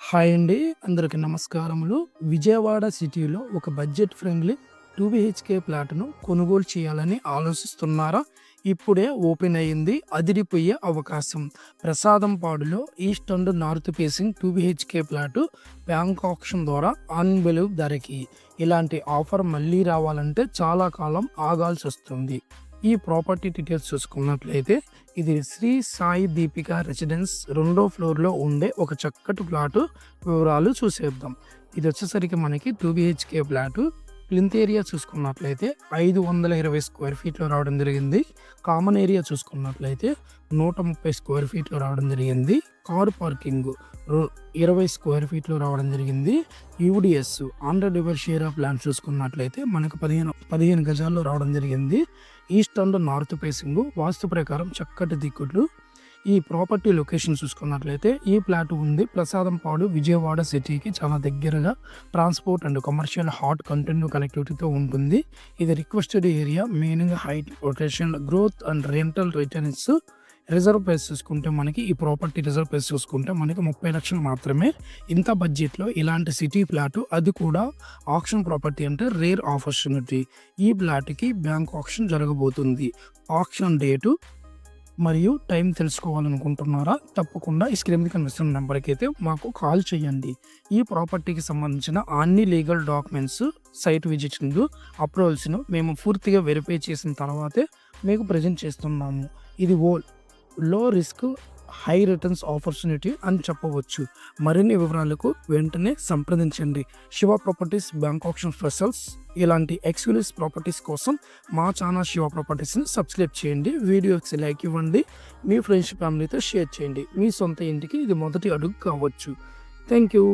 Hi అండి. అందరికి నమస్కారములు. విజయవాడ సిటీలో ఒక బడ్జెట్ ఫ్రెండ్లీ 2 బీహెచ్‌కే ఫ్లాట్‌ను కొనుగోలు చేయాలని ఆలోచిస్తున్నారా? ఇప్పుడే ఓపెన్ అయింది అదిరిపోయే అవకాశం. ప్రసాదంపాడులో east and north facing 2 BHK flat bank auction ద్వారా అన్‌బిలీవ్ ధరకి. ఇలాంటి ఆఫర్ మళ్ళీ రావాలంటే చాలా కాలం ఆగాల్సొస్తుంది. ఈ ప్రాపర్టీ డీటెయిల్స్ చూసుకున్నట్లయితే ఇది శ్రీ సాయి దీపిక రెసిడెన్స్ 2వ ఫ్లోర్‌లో ఉండే ఒక చక్కటి ఫ్లాటు వివరాలు చూసేద్దాం. ఇది వచ్చేసరికి మనకి 2 బీహెచ్‌కే ఫ్లాటు. ప్లింత్ ఏరియా చూసుకున్నట్లయితే 520 స్క్వేర్ ఫీట్‌లో రావడం జరిగింది. కామన్ ఏరియా చూసుకున్నట్లయితే 130 స్క్వేర్ ఫీట్‌లో రావడం జరిగింది. కార్ పార్కింగ్ 20 స్క్వేర్ ఫీట్‌లో రావడం జరిగింది. UDS on divide share of land చూసుకున్నట్లయితే మనకు 15 గజాల్లో రావడం జరిగింది. ఈస్ట్ అండ్ నార్త్ ఫేసింగ్ వాస్తు ప్రకారం చక్కటి దిక్కులు. ఈ ప్రాపర్టీ లొకేషన్ చూసుకున్నట్లయితే ఈ ప్లాట్ ఉంది ప్రసాదంపాడు విజయవాడ సిటీకి చాలా దగ్గరగా. Transport and commercial hot continue కనెక్టివిటీతో ఉంటుంది. ఇది రిక్వెస్టెడ్ ఏరియా. మెయిన్గా height rotation growth and rental returns. Reserve price చూసుకుంటే మనకి ఈ ప్రాపర్టీ రిజర్వ్ ప్రైస్ చూసుకుంటే మనకి 30 లక్షలు మాత్రమే. ఇంత బడ్జెట్లో ఇలాంటి సిటీ ఫ్లాట్, అది కూడా ఆక్షన్ ప్రాపర్టీ అంటే రేర్ ఆపర్చునిటీ. ఈ ఫ్లాట్కి బ్యాంక్ ఆక్షన్ జరగబోతుంది. ఆక్షన్ డేటు మరియు టైం తెలుసుకోవాలనుకుంటున్నారా? తప్పకుండా ఈ స్క్రీన్ మీద కనిపిస్తున్న నెంబర్కి అయితే మాకు కాల్ చేయండి. ఈ ప్రాపర్టీకి సంబంధించిన అన్ని లీగల్ డాక్యుమెంట్స్, సైట్ విజిటింగ్, అప్రూవల్స్ను మేము పూర్తిగా వెరిఫై చేసిన తర్వాతే మీకు ప్రజెంట్ చేస్తున్నాము. ఇది లో రిస్క్ హై రిటర్న్స్ ఆపర్చునిటీ అని చెప్పవచ్చు. మరిన్ని వివరాలకు వెంటనే సంప్రదించండి. Shiva properties bank auction specials. ఇలాంటి ఎక్స్క్లూసివ్ ప్రాపర్టీస్ కోసం మా ఛానల్ శివ ప్రాపర్టీస్ని సబ్స్క్రైబ్ చేయండి. వీడియోకి లైక్ ఇవ్వండి. మీ ఫ్రెండ్స్ ఫ్యామిలీతో షేర్ చేయండి. మీ సొంత ఇంటికి ఇది మొదటి అడుగు కావచ్చు. Thank you.